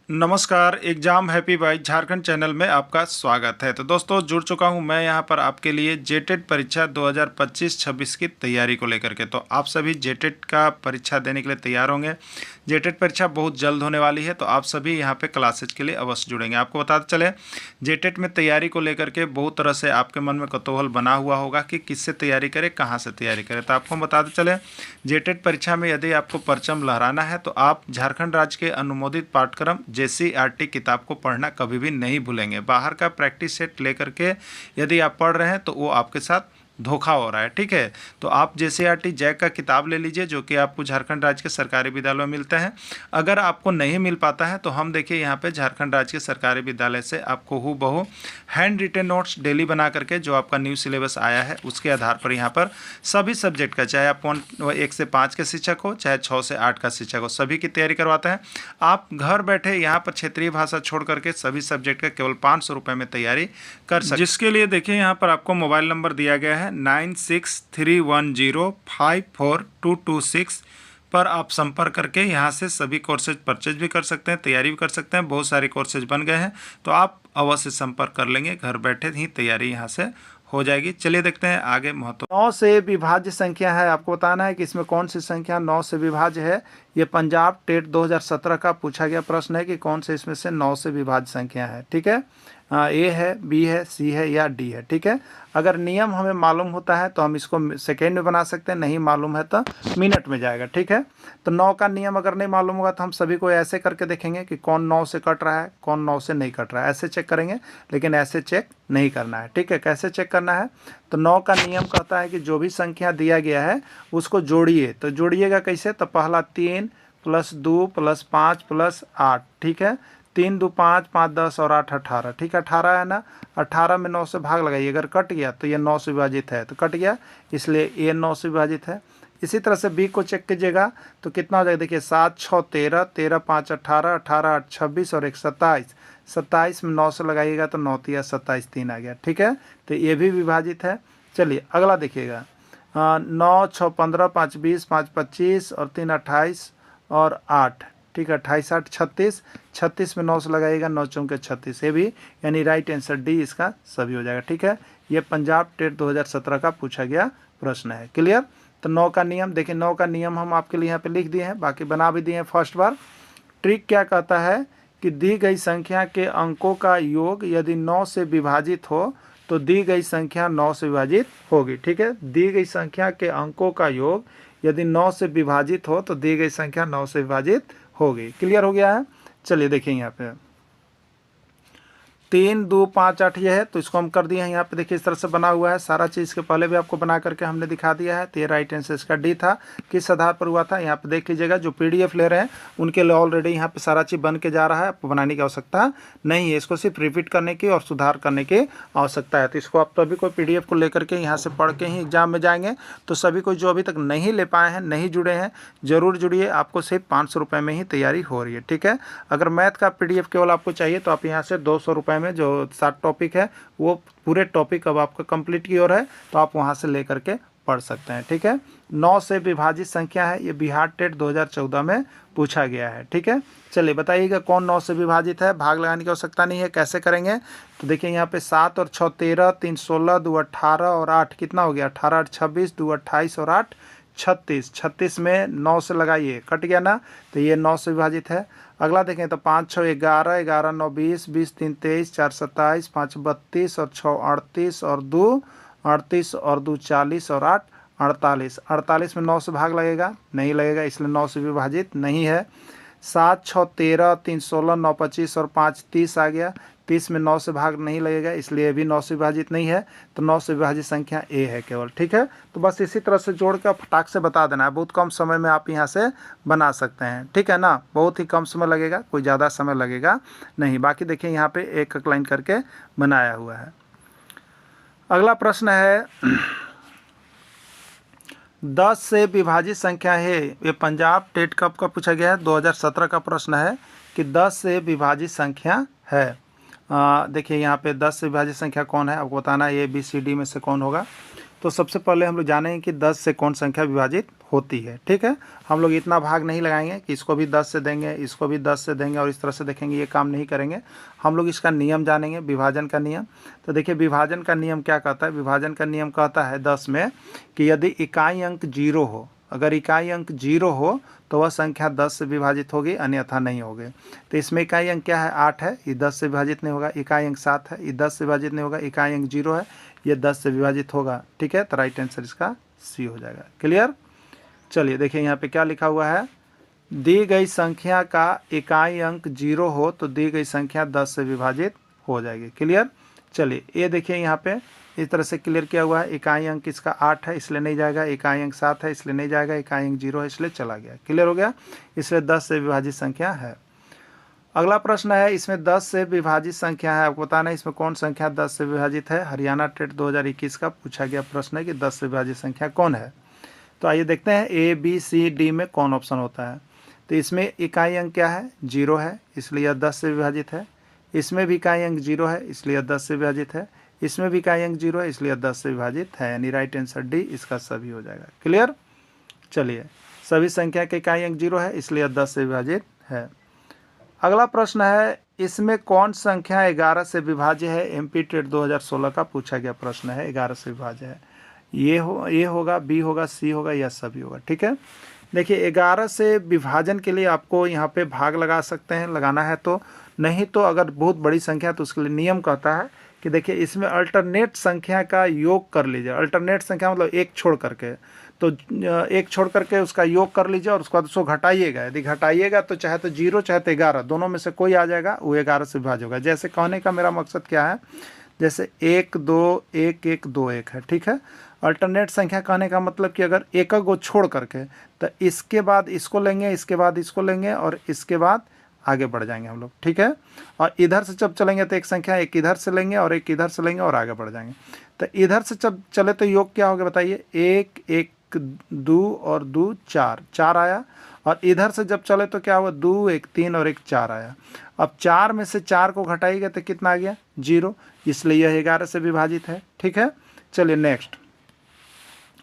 नमस्कार, exam happy by Jharkhand channel में आपका स्वागत है। तो दोस्तों जुड़ चुका हूं मैं यहां पर आपके लिए जेटेट परीक्षा 2025-26 की तैयारी को लेकर के। तो आप सभी जेटेट का परीक्षा देने के लिए तैयार होंगे। जेटेट परीक्षा बहुत जल्द होने वाली है, तो आप सभी यहां पे क्लासेज के लिए अवश्य जुड़ेंगे। आपको बताते चले, जेटेट में तैयारी को लेकर के बहुत तरह से आपके मन में कौतूहल बना हुआ होगा कि किससे तैयारी करें, कहाँ से तैयारी करें। तो आपको हम बताते चले, जेटेट परीक्षा में यदि आपको परचम लहराना है तो आप झारखंड राज्य के अनुमोदित पाठ्यक्रम JCERT किताब को पढ़ना कभी भी नहीं भूलेंगे। बाहर का प्रैक्टिस सेट लेकर के यदि आप पढ़ रहे हैं तो वो आपके साथ धोखा हो रहा है, ठीक है। तो आप JCERT जैक का किताब ले लीजिए, जो कि आपको झारखंड राज्य के सरकारी विद्यालयों में मिलते हैं। अगर आपको नहीं मिल पाता है तो हम देखिए यहाँ पे झारखंड राज्य के सरकारी विद्यालय से आपको हूबहू हैंड रिटेन नोट्स डेली बना करके, जो आपका न्यू सिलेबस आया है उसके आधार पर यहाँ पर सभी सब्जेक्ट का, चाहे आप 1 से 5 के शिक्षक हो, चाहे 6 से 8 का शिक्षक हो, सभी की तैयारी करवाते हैं। आप घर बैठे यहाँ पर क्षेत्रीय भाषा छोड़ करके सभी सब्जेक्ट का केवल 500 रुपये में तैयारी कर सकते हैं। जिसके लिए देखिए यहाँ पर आपको मोबाइल नंबर दिया गया है 9631054226 पर आप संपर्क करके यहाँ से सभी कोर्सेज परचेज भी कर सकते हैं, तैयारी भी कर सकते हैं। बहुत सारे कोर्सेज बन गए हैं, तो आप अवश्य संपर्क कर लेंगे। घर बैठे ही तैयारी यहाँ से हो जाएगी। चलिए देखते हैं आगे महत्व। 9 से विभाज्य संख्या है, आपको बताना है कि इसमें कौन सी संख्या 9 से विभाज्य है। ये पंजाब टेट 2017 का पूछा गया प्रश्न है कि कौन से इसमें से 9 से विभाज्य संख्या है, ठीक है। ए है, बी है, सी है या डी है, ठीक है। अगर नियम हमें मालूम होता है तो हम इसको सेकेंड में बना सकते हैं, नहीं मालूम है तो मिनट में जाएगा, ठीक है। तो 9 का नियम अगर नहीं मालूम होगा तो हम सभी को ऐसे करके देखेंगे कि कौन 9 से कट रहा है, कौन 9 से नहीं कट रहा है, ऐसे चेक करेंगे। लेकिन ऐसे चेक नहीं करना है, ठीक है। कैसे चेक करना है, तो 9 का नियम कहता है कि जो भी संख्या दिया गया है उसको जोड़िए। तो जोड़िएगा कैसे, तो पहला 3 + 2 + 5 + 8, ठीक है। 3 2 5 5 10 और 8 18, ठीक है। 18 है ना, 18 में 9 से भाग लगाइए, अगर कट गया तो ये 9 से विभाजित है, तो कट गया इसलिए ये 9 से विभाजित है। इसी तरह से बी को चेक कीजिएगा तो कितना हो जाएगा, देखिए 7 6 13, 13 5 18, 18 8 26 और 1 27। 27 में 9 से लगाइएगा तो 9 तिया 27, 3 आ गया, ठीक है। तो ये भी विभाजित है। चलिए अगला देखिएगा, 9 6 15, 5 20, 5 25 और 3 28 और 8, ठीक है। 28 8 36, 36 में 9 से लगाइएगा, 9 चौके 36, ये भी यानी राइट आंसर डी इसका सभी हो जाएगा, ठीक है। ये पंजाब टेट 2017 का पूछा गया प्रश्न है। क्लियर। तो 9 का नियम देखिए, 9 का नियम हम आपके लिए यहाँ पे लिख दिए हैं, बाकी बना भी दिए हैं फर्स्ट बार। ट्रिक क्या कहता है कि दी गई संख्या के अंकों का योग यदि 9 से विभाजित हो तो दी गई संख्या 9 से विभाजित होगी, ठीक है। दी गई संख्या के अंकों का योग यदि 9 से विभाजित हो तो दी गई संख्या 9 से विभाजित होगी। क्लियर हो गया है। चलिए देखिए यहाँ पे 3 2 5 8 ये है, तो इसको हम कर दिए हैं। यहाँ पे देखिए इस तरह से बना हुआ है सारा चीज़, के पहले भी आपको बना करके हमने दिखा दिया है। तो ये राइट आंसर इसका डी था। किस आधार पर हुआ था यहाँ पे देख लीजिएगा, जो PDF ले रहे हैं उनके लिए ऑलरेडी यहाँ पे सारा चीज़ बन के जा रहा है, आपको बनाने की आवश्यकता नहीं है। इसको सिर्फ रिपीट करने की और सुधार करने की आवश्यकता है। तो इसको आप तो अभी कोई PDF को लेकर के यहाँ से पढ़ के ही एग्जाम में जाएंगे। तो सभी को जो अभी तक नहीं ले पाए हैं, नहीं जुड़े हैं, जरूर जुड़िए। आपको सिर्फ 500 रुपये में ही तैयारी हो रही है, ठीक है। अगर मैथ का PDF केवल आपको चाहिए तो आप यहाँ से 200 रुपये में जो 7 टॉपिक है वो पूरे टॉपिक अब आपका कंप्लीट की ओर है, तो आप वहाँ से लेकर के पढ़ सकते हैं, ठीक है। 9 से विभाजित संख्या है, ये बिहार टेट 2014 में पूछा गया है, ठीक है। चलिए बताइएगा कौन 9 से विभाजित है। भाग लगाने की आवश्यकता नहीं है, कैसे करेंगे तो देखिए यहाँ पे 7 और 6 13, 3 16, 2 18 और 8 कितना हो गया, 18 8 26, 2 28 और 8 36। 36 में 9 से लगाइए, कट गया ना, तो ये 9 से विभाजित है। अगला देखें तो 5 6 11, 11 9 20, 20 3 23, 4 27, 5 32 और 6 38 और 2 38 और 2 40 और 8 48। 48 में 9 से भाग लगेगा, नहीं लगेगा, इसलिए 9 से विभाजित नहीं है। 7 6 13, 3 16, 9 25 और 5 30 आ गया। 30 में 9 से भाग नहीं लगेगा, इसलिए भी 9 से विभाजित नहीं है। तो 9 से विभाजित संख्या ए है केवल, ठीक है। तो बस इसी तरह से जोड़ कर फटाक से बता देना है, बहुत कम समय में आप यहाँ से बना सकते हैं, ठीक है ना। बहुत ही कम समय लगेगा, कोई ज़्यादा समय लगेगा नहीं। बाकी देखिए यहाँ पे एक एक लाइन करके बनाया हुआ है। अगला प्रश्न है 10 से विभाजित संख्या है। ये पंजाब टेट कप का पूछा गया है, 2017 का प्रश्न है कि 10 से विभाजित संख्या है। देखिए यहाँ पे 10 से विभाजित संख्या कौन है, आपको बताना है, A B C D में से कौन होगा। तो सबसे पहले हम लोग जानेंगे कि 10 से कौन संख्या विभाजित होती है। ठीक है, हम लोग इतना भाग नहीं लगाएंगे कि इसको भी 10 से देंगे, इसको भी 10 से देंगे और इस तरह से देखेंगे, ये काम नहीं करेंगे। हम लोग इसका नियम जानेंगे, विभाजन का नियम। तो देखिए विभाजन का नियम क्या कहता है। विभाजन का नियम कहता है 10 में कि यदि इकाई अंक 0 हो, अगर इकाई अंक 0 हो तो वह संख्या 10 से विभाजित होगी, अन्यथा नहीं होगी। तो इसमें इकाई अंक क्या है, 8 है, ये 10 से विभाजित नहीं होगा। इकाई अंक 7 है, ये 10 से विभाजित नहीं होगा। इकाई अंक 0 है, ये 10 से विभाजित होगा। ठीक है, तो राइट आंसर इसका सी हो जाएगा। क्लियर। चलिए देखिए यहाँ पे क्या लिखा हुआ है, दी गई संख्या का इकाई अंक 0 हो तो दी गई संख्या 10 से विभाजित हो जाएगी। क्लियर। चलिए ये देखिए यहाँ पे इस तरह से क्लियर किया हुआ है। इकाई अंक इसका 8 है, इसलिए नहीं जाएगा। इकाई अंक 7 है, इसलिए नहीं जाएगा। इकाई अंक 0 है, इसलिए चला गया। क्लियर हो गया, इसलिए 10 से विभाजित संख्या है। अगला प्रश्न है, इसमें 10 से विभाजित संख्या है, आपको बताना है इसमें कौन संख्या 10 से विभाजित है। हरियाणा टेट 2021 का पूछा गया प्रश्न है कि 10 से विभाजित संख्या कौन है। तो आइए देखते हैं ए बी सी डी में कौन ऑप्शन होता है। तो इसमें इकाई अंक क्या है, 0 है, इसलिए यह 10 से विभाजित है। इसमें भी इकाई अंक 0 है, इसलिए 10 से विभाजित है। इसमें भी इकाई अंक 0 है, इसलिए 10 से विभाजित है, यानी राइट आंसर डी इसका सभी हो जाएगा। क्लियर। चलिए सभी संख्या के इकाई अंक 0 है, इसलिए 10 से विभाजित है। अगला प्रश्न है, इसमें कौन संख्या 11 से विभाज्य है। एमपी टेट 2016 का पूछा गया प्रश्न है, 11 से विभाज्य है। ये होगा, बी होगा, सी होगा या सभी होगा। ठीक है, देखिए 11 से विभाजन के लिए आपको यहाँ पे भाग लगा सकते हैं, लगाना है तो, नहीं तो अगर बहुत बड़ी संख्या तो उसके लिए नियम कहता है कि देखिए इसमें अल्टरनेट संख्या का योग कर लीजिए। अल्टरनेट संख्या मतलब एक छोड़ करके, तो एक छोड़ करके उसका योग कर लीजिए और उसके बाद उसको घटाइएगा। यदि घटाइएगा तो चाहे तो 0 चाहे तो 11 दोनों में से कोई आ जाएगा, वो 11 से विभाज्य होगा। जैसे कहने का मेरा मकसद क्या है, जैसे 1 2 1 1 2 1 है। ठीक है, अल्टरनेट संख्या कहने का मतलब कि अगर एक को छोड़ करके तो इसके बाद इसको लेंगे, इसके बाद इसको लेंगे और इसके बाद आगे बढ़ जाएंगे हम लोग। ठीक है, और इधर से जब चलेंगे तो एक संख्या एक इधर से लेंगे और एक इधर से लेंगे और आगे बढ़ जाएंगे। तो इधर से जब चले तो योग क्या होगा बताइए, 1 1 2 और 2 4 4 आया। और इधर से जब चले तो क्या हुआ, 2 1 3 और 1 4 आया। अब 4 में से 4 को घटाइएगा तो कितना आ गया, 0, इसलिए यह 11 से विभाजित है। ठीक है, चलिए नेक्स्ट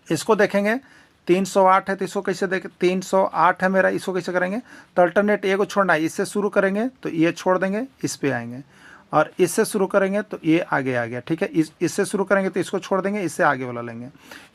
इसको देखेंगे। 308 है तो इसको कैसे देखें, 308 है मेरा, इसको कैसे करेंगे, तो अल्टरनेट ए को छोड़ना है, इससे शुरू करेंगे तो ये छोड़ देंगे, इस पे आएंगे। और इससे शुरू करेंगे तो ये आगे आ गया। ठीक है, इससे शुरू करेंगे तो इसको छोड़ देंगे, इससे आगे वाला लेंगे।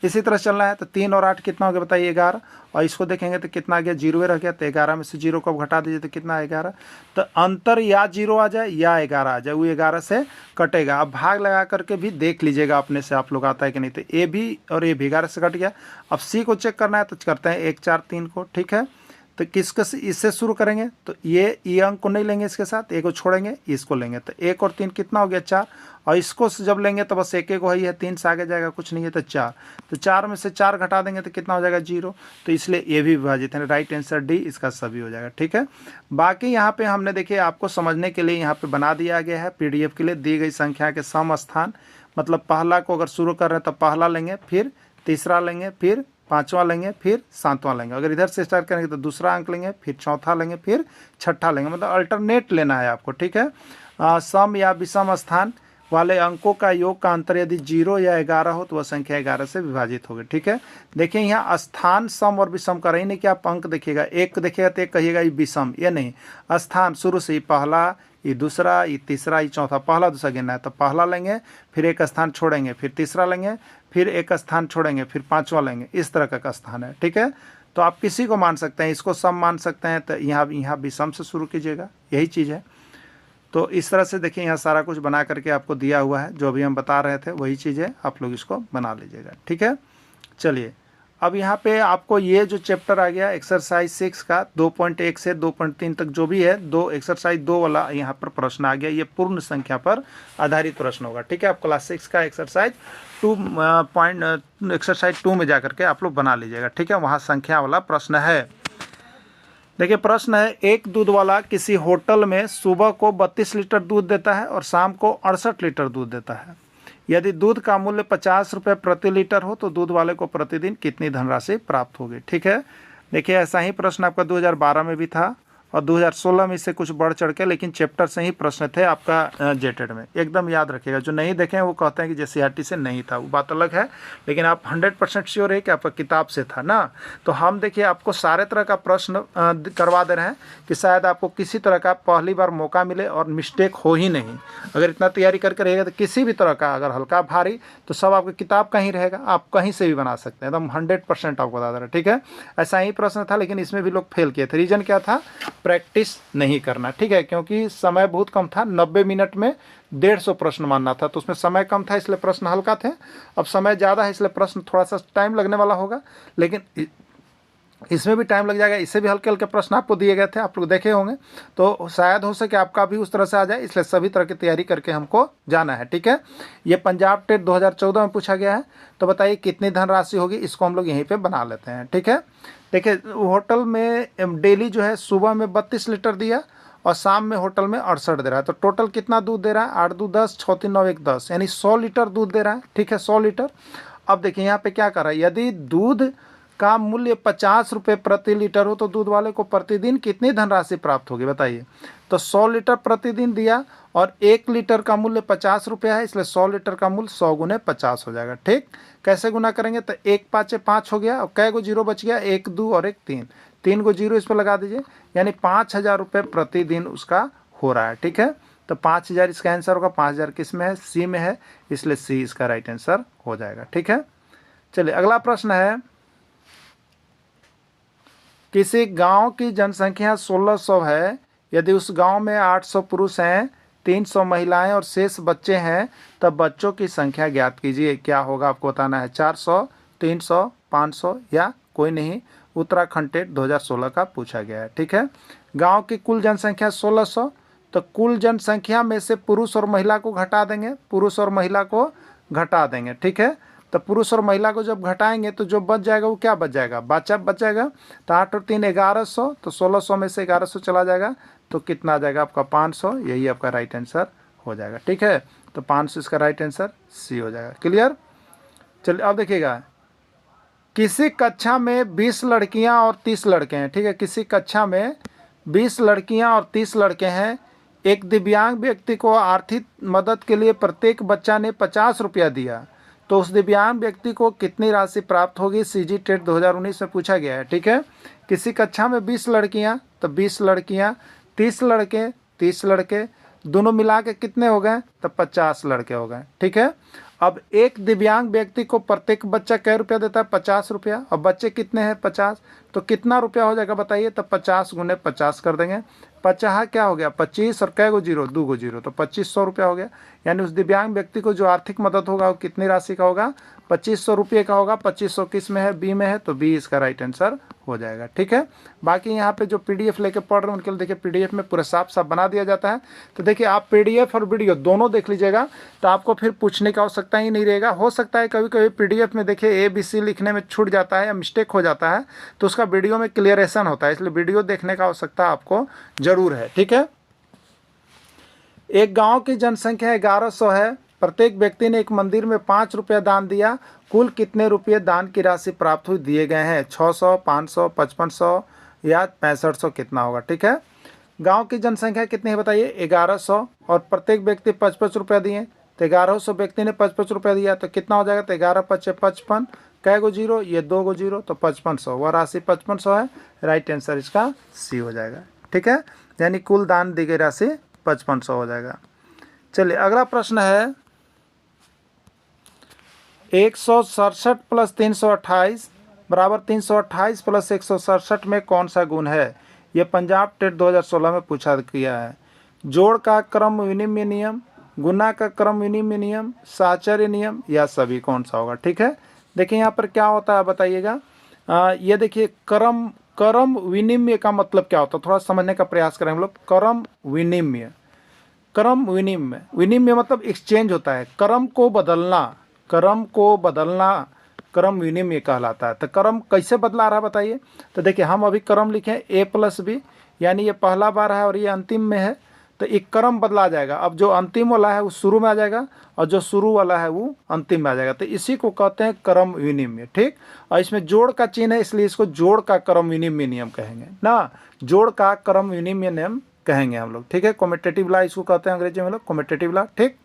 इसी तरह चलना है। तो 3 और 8 कितना हो गया बताइए, 11। और इसको देखेंगे तो कितना आ गया, 0 रह गया। तो 11 में से 0 को अब घटा दीजिए तो कितना है, 11। तो अंतर या 0 आ जाए या 11 आ जाए, वो 11 से कटेगा। अब भाग लगा करके भी देख लीजिएगा अपने से आप लोग आता है कि नहीं। तो ए भी और ए भी 11 से कट गया। अब सी को चेक करना है तो करते हैं 1 4 3 को। ठीक है, तो किसके इससे शुरू करेंगे तो ये अंक को नहीं लेंगे, इसके साथ एक को छोड़ेंगे, इसको लेंगे। तो 1 और 3 कितना हो गया, 4। और इसको जब लेंगे तो बस एक को ही है, 3 से आगे जाएगा कुछ नहीं है तो 4। तो 4 में से 4 घटा देंगे तो कितना हो जाएगा, 0। तो इसलिए ये भी विभाजित है, राइट आंसर डी इसका सभी हो जाएगा। ठीक है, बाकी यहाँ पे हमने देखिए आपको समझने के लिए यहाँ पे बना दिया गया है PDF के लिए, दी गई संख्या के सम स्थान, मतलब पहला को अगर शुरू कर रहे हैं तो पहला लेंगे, फिर तीसरा लेंगे, फिर पांचवा लेंगे, फिर सातवां लेंगे। अगर इधर से स्टार्ट करेंगे तो दूसरा अंक लेंगे, फिर चौथा लेंगे, फिर छठा लेंगे, मतलब अल्टरनेट लेना है आपको। ठीक है, सम या विषम स्थान वाले अंकों का योग का अंतर यदि 0 या 11 हो तो वह संख्या 11 से विभाजित होगी। ठीक है, देखिए यहाँ स्थान सम और विषम का रही नहीं कि आप अंक देखिएगा, एक देखिएगा तो एक कहिएगा ये विषम, ये नहीं। स्थान शुरू से ही पहला, ये दूसरा, ये तीसरा, ये चौथा, पहला दूसरा गिनना है तो पहला लेंगे, फिर एक स्थान छोड़ेंगे, फिर तीसरा लेंगे, फिर एक स्थान छोड़ेंगे, फिर पांचवा लेंगे। इस तरह का स्थान है। ठीक है, तो आप किसी को मान सकते हैं, इसको सम मान सकते हैं, तो यहाँ विषम से शुरू कीजिएगा, यही चीज़ है। तो इस तरह से देखिए यहाँ सारा कुछ बना करके आपको दिया हुआ है, जो भी हम बता रहे थे वही चीज़ है, आप लोग इसको बना लीजिएगा। ठीक है, चलिए अब यहाँ पे आपको ये जो चैप्टर आ गया एक्सरसाइज 6 का 2.1 से 2.3 तक जो भी है, एक्सरसाइज 2 वाला यहाँ पर प्रश्न आ गया। ये पूर्ण संख्या पर आधारित प्रश्न होगा। ठीक है, आप क्लास 6 का एक्सरसाइज 2 में जा करके आप लोग बना लीजिएगा। ठीक है, वहाँ संख्या वाला प्रश्न है। देखिए प्रश्न है, एक दूध वाला किसी होटल में सुबह को 32 लीटर दूध देता है और शाम को 68 लीटर दूध देता है। यदि दूध का मूल्य 50 रुपये प्रति लीटर हो तो दूध वाले को प्रतिदिन कितनी धनराशि प्राप्त होगी। ठीक है, देखिए ऐसा ही प्रश्न आपका 2012 में भी था और 2016 में इससे कुछ बढ़ चढ़ के, लेकिन चैप्टर से ही प्रश्न थे आपका जेटेड में, एकदम याद रखिएगा। जो नहीं देखे हैं वो कहते हैं कि जेसीईआरटी से नहीं था, वो बात अलग है, लेकिन आप 100% श्योर है कि आपका किताब से था ना। तो हम देखिए आपको सारे तरह का प्रश्न करवा दे रहे हैं कि शायद आपको किसी तरह का पहली बार मौका मिले और मिस्टेक हो ही नहीं। अगर इतना तैयारी करके रहेगा तो किसी भी तरह का, अगर हल्का भारी तो सब आपकी किताब का ही रहेगा, आप कहीं से भी बना सकते हैं, एकदम 100% आपको बता दे रहे हैं, ठीक है। ऐसा ही प्रश्न था, लेकिन इसमें भी लोग फेल किए थे। रीजन क्या था? प्रैक्टिस नहीं करना, ठीक है, क्योंकि समय बहुत कम था, 90 मिनट में 150 प्रश्न मानना था, तो उसमें समय कम था इसलिए प्रश्न हल्का थे। अब समय ज़्यादा है इसलिए प्रश्न थोड़ा सा टाइम लगने वाला होगा, लेकिन इसमें भी टाइम लग जाएगा। इससे भी हल्के हल्के प्रश्न आपको दिए गए थे, आप लोग देखे होंगे, तो शायद हो सके आपका भी उस तरह से आ जाए, इसलिए सभी तरह की तैयारी करके हमको जाना है, ठीक है। ये पंजाब टेट 2014 में पूछा गया है। तो बताइए कितनी धनराशि होगी, इसको हम लोग यहीं पे बना लेते हैं, ठीक है। देखिए होटल में डेली जो है सुबह में 32 लीटर दिया और शाम में होटल में 68 दे रहा है, तो टोटल कितना दूध दे रहा है? 8 दूध 10, 6 3 9 1 10, यानी 100 लीटर दूध दे रहा है, ठीक है, 100 लीटर। अब देखिए यहाँ पे क्या कर रहा है, यदि दूध का मूल्य 50 रुपये प्रति लीटर हो तो दूध वाले को प्रतिदिन कितनी धनराशि प्राप्त होगी बताइए। तो 100 लीटर प्रतिदिन दिया और 1 लीटर का मूल्य 50 रुपया है, इसलिए 100 लीटर का मूल्य 100 गुने 50 हो जाएगा, ठीक। कैसे गुना करेंगे? तो 1 5 5 हो गया, और कै गो जीरो बच गया? 1 2 और 1 3, 3 गो जीरो इस पर लगा दीजिए, यानी 5000 रुपये प्रतिदिन उसका हो रहा है, ठीक है। तो 5000 इसका आंसर होगा। 5000 किस में है? सी में है, इसलिए सी इसका राइट आंसर हो जाएगा, ठीक है। चलिए अगला प्रश्न है, किसी गांव की जनसंख्या 1600 है, यदि उस गांव में 800 पुरुष हैं, 300 महिलाएं और शेष बच्चे हैं, तब बच्चों की संख्या ज्ञात कीजिए। क्या होगा आपको बताना है, 400, 300, 500 या कोई नहीं। उत्तराखंड टेट 2016 का पूछा गया है, ठीक है। गांव की कुल जनसंख्या 1600, तो कुल जनसंख्या में से पुरुष और महिला को घटा देंगे, पुरुष और महिला को घटा देंगे, ठीक है। तो पुरुष और महिला को जब घटाएंगे तो जो बच जाएगा वो क्या बच जाएगा? बच जाएगा। तो 8 और 3 1100, तो 1600 में से 1100 चला जाएगा, तो कितना आ जाएगा आपका? 500, यही आपका राइट आंसर हो जाएगा, ठीक है। तो 500 इसका राइट आंसर सी हो जाएगा। क्लियर? चलिए अब देखिएगा, किसी कक्षा में 20 लड़कियां और 30 लड़के हैं, ठीक है। किसी कक्षा में 20 लड़कियां और 30 लड़के हैं। एक दिव्यांग व्यक्ति को आर्थिक मदद के लिए प्रत्येक बच्चा ने 50 रुपया दिया, तो उस दिव्यांग व्यक्ति को कितनी राशि प्राप्त होगी? सीजी टेट 2019 में पूछा गया है, ठीक है। किसी कक्षा में 20 लड़कियां, तो 20 लड़कियां, 30 लड़के, 30 लड़के, दोनों मिला के कितने हो गए? तो 50 लड़के हो गए, ठीक है। अब एक दिव्यांग व्यक्ति को प्रत्येक बच्चा कै रुपया देता है? 50 रुपया, और बच्चे कितने हैं? 50, तो कितना रुपया हो जाएगा बताइए? तो 50 गुने 50 कर देंगे। 50 क्या हो गया? 25, और कै गो जीरो? 2 गो जीरो, तो 2500 रुपया हो गया। यानी उस दिव्यांग व्यक्ति को जो आर्थिक मदद होगा वो कितनी राशि का होगा? 2500 रुपये का होगा। 2500 किस में है? बी में है, तो बी इसका राइट आंसर हो जाएगा, ठीक है। बाकी यहाँ पे जो पीडीएफ लेके पढ़ रहे हैं उनके लिए देखिए पीडीएफ में पूरा साफ साफ बना दिया जाता है। तो देखिए आप पीडीएफ और वीडियो दोनों देख लीजिएगा, तो आपको फिर पूछने की आवश्यकता ही नहीं रहेगा। हो सकता है कभी कभी पीडीएफ में देखिए ABC लिखने में छूट जाता है या मिस्टेक हो जाता है, तो उसका वीडियो में क्लियरेशन होता है, इसलिए वीडियो देखने का आवश्यकता आपको जरूर है, ठीक है। एक गांव की जनसंख्या 1100 है, प्रत्येक व्यक्ति ने एक मंदिर में 5 रुपया दान दिया, कुल कितने रुपये दान की राशि प्राप्त हुई दिए गए हैं? 600, 500, 5500 या 6500, कितना होगा, ठीक है। गांव की जनसंख्या कितनी है बताइए? 1100, और प्रत्येक व्यक्ति 55 रुपया दिए, तो 1100 व्यक्ति ने 55 रुपया दिया, तो कितना हो जाएगा? तो 11 5 55, कै गो जीरो? ये 2 गो जीरो, तो 5500, वह राशि 5500 है। राइट आंसर इसका सी हो जाएगा, ठीक है। यानी कुल दान दी गई राशि 5500 हो जाएगा। चलिए अगला प्रश्न है, 167 प्लस 328 बराबर 328 प्लस 167 में कौन सा गुण है? ये पंजाब टेट 2016 में पूछा गया है। जोड़ का क्रम विनिमय नियम, गुना का क्रम विनिमय नियम, साहचर्य नियम, या सभी, कौन सा होगा, ठीक है। देखिए यहाँ पर क्या होता है बताइएगा। ये देखिए क्रम विनिमय का मतलब क्या होता है, थोड़ा समझने का प्रयास करें हम लोग। क्रम विनिमय मतलब एक्सचेंज होता है, क्रम को बदलना क्रम विनिमय कहलाता है। तो क्रम कैसे बदला रहा है बताइए। तो देखिए हम अभी क्रम लिखे A + B, यानी ये पहला बार है और ये अंतिम में है, तो एक क्रम बदला जाएगा। अब जो अंतिम वाला है वो शुरू में आ जाएगा और जो शुरू वाला है वो अंतिम में आ जाएगा। तो इसी को कहते हैं क्रम विनिमय, ठीक। और इसमें जोड़ का चिन्ह है, इसलिए इसको जोड़ का क्रम विनिमय नियम कहेंगे ना, जोड़ का क्रम विनिमय नियम कहेंगे हम लोग, ठीक है। कम्यूटेटिव लॉ इसको कहते हैं अंग्रेजी में लोग, कम्यूटेटिव लॉ, ठीक।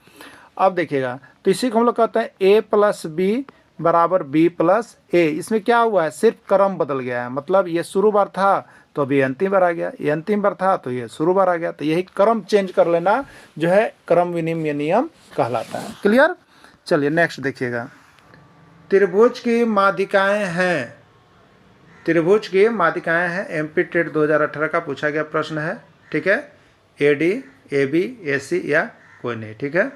अब देखिएगा, तो इसी को हम लोग कहते हैं ए प्लस बी बराबर बी प्लस ए। इसमें क्या हुआ है, सिर्फ क्रम बदल गया है, मतलब ये शुरू बार था तो अभी अंतिम बार आ गया, ये अंतिम बार था तो ये शुरू बार आ गया। तो यही क्रम चेंज कर लेना जो है क्रम विनिमय नियम कहलाता है। क्लियर। चलिए नेक्स्ट देखिएगा, त्रिभुज की माध्यिकाएं हैं, त्रिभुज की माध्यिकाएं हैं, एमपी टेट 2018 का पूछा गया प्रश्न है, ठीक है। एडी, एबी, एसी या कोई नहीं, ठीक है।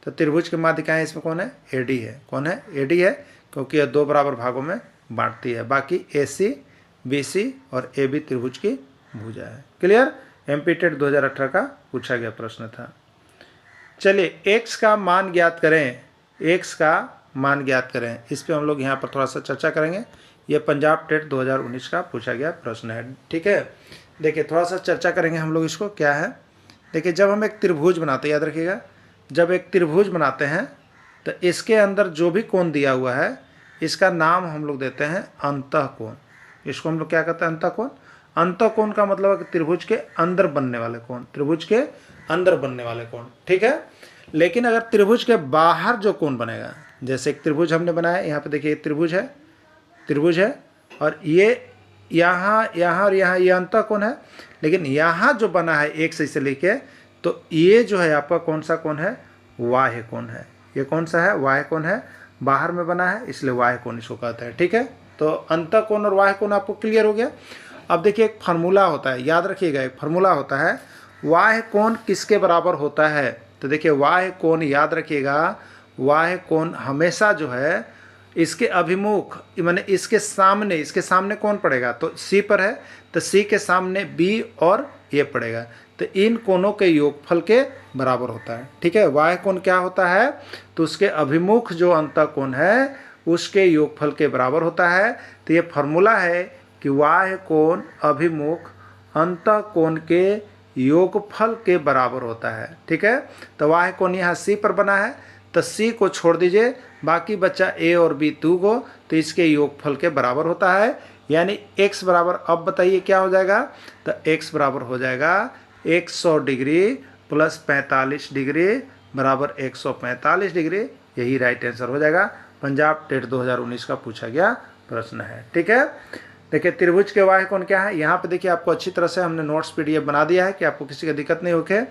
तो त्रिभुज की माध्यिकाएं इसमें कौन है, एडी है। कौन है, एडी है, क्योंकि यह 2 बराबर भागों में बांटती है। बाकी एसी, बीसी और एबी त्रिभुज की भुजा है। क्लियर। एमपी टेट 2018 का पूछा गया प्रश्न था। चलिए एक्स का मान ज्ञात करें, एक्स का मान ज्ञात करें, इस पर हम लोग यहाँ पर थोड़ा सा चर्चा करेंगे। ये पंजाब टेट 2019 का पूछा गया प्रश्न है, ठीक है। देखिए थोड़ा सा चर्चा करेंगे हम लोग इसको, क्या है। देखिए जब हम एक त्रिभुज बनाते हैं, याद रखिएगा, जब एक त्रिभुज बनाते हैं तो इसके अंदर जो भी कोण दिया हुआ है इसका नाम हम लोग देते हैं अंतःकोण। इसको हम लोग क्या कहते हैं, अंतःकोण। अंतःकोण का मतलब है कि त्रिभुज के अंदर बनने वाले कोण, त्रिभुज के अंदर बनने वाले कोण, ठीक है। लेकिन अगर त्रिभुज के बाहर जो कोण बनेगा, जैसे एक त्रिभुज हमने बनाया, यहाँ पे देखिए त्रिभुज है, त्रिभुज है और ये यहाँ यहाँ और यहाँ ये अंतःकोण है, लेकिन यहाँ जो बना है एक से लेके, तो ये जो है आपका कौन सा कोण है, वाह्य कोण है। ये कौन सा है, वाह्य कोण है, बाहर में बना है इसलिए वाह्य कोण इसको कहते हैं, ठीक है। तो अंतःकोण और वाह्य कोण आपको क्लियर हो गया। अब देखिए एक फार्मूला होता है, याद रखिएगा, एक फार्मूला होता है, वाह्य कोण किसके बराबर होता है। तो देखिए वाह्य कोण याद रखिएगा, वाह्य कोण हमेशा जो है इसके अभिमुख, माने इसके सामने कौन पड़ेगा, तो सी पर है तो सी के सामने बी और ए पड़ेगा, तो इन कोणों के योगफल के बराबर होता है, ठीक है। वाह्य कोण क्या होता है, तो उसके अभिमुख जो अंतःकोण है उसके योगफल के बराबर होता है। तो ये फॉर्मूला है कि वाह्य कोण अभिमुख अंतःकोण के योगफल के बराबर होता है, ठीक है। तो वाह्य कोण यहाँ सी पर बना है तो सी को छोड़ दीजिए, बाकी बच्चा ए और बी 2 को, तो इसके योगफल के बराबर होता है। यानी x बराबर, अब बताइए क्या हो जाएगा, तो x बराबर हो जाएगा 100 डिग्री प्लस 45 डिग्री बराबर 145 डिग्री। यही राइट आंसर हो जाएगा, पंजाब टेट 2019 का पूछा गया प्रश्न है, ठीक है। देखिए त्रिभुज के वाह्य कोण क्या है, यहाँ पे देखिए आपको अच्छी तरह से हमने नोट्स पीडीएफ बना दिया है कि आपको किसी का दिक्कत नहीं होके।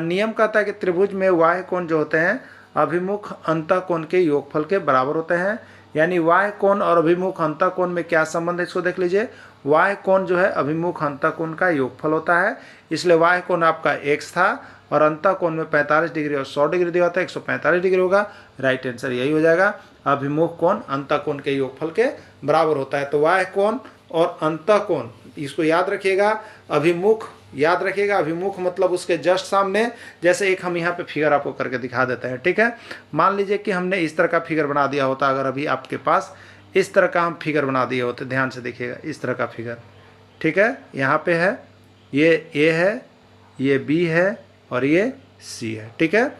नियम कहता है कि त्रिभुज में वाह्य कोण जो होते हैं अभिमुख अंतःकोण के योगफल के बराबर होते हैं। यानी वाह्य कोण और अभिमुख अंतःकोण में क्या संबंध है, इसको देख लीजिए। वाह्य कोण जो है अभिमुख अंतःकोण का योगफल होता है, इसलिए वाह्य कोण आपका x था और अंतःकोण में 45 डिग्री और 100 डिग्री दिया होता है, 145 डिग्री होगा। राइट आंसर यही हो जाएगा, अभिमुख कोण अंतःकोण के योगफल के बराबर होता है। तो वाह्य कोण और अंतःकोण इसको याद रखिएगा। अभिमुख याद रखिएगा, अभिमुख मतलब उसके जस्ट सामने। जैसे एक हम यहाँ पे फिगर आपको करके दिखा देते हैं, ठीक है। मान लीजिए कि हमने इस तरह का फिगर बना दिया होता, अगर अभी आपके पास इस तरह का हम फिगर बना दिए होते, ध्यान से देखिएगा, इस तरह का फिगर, ठीक है। यहाँ पे है, ये ए है, ये बी है और ये सी है, ठीक है।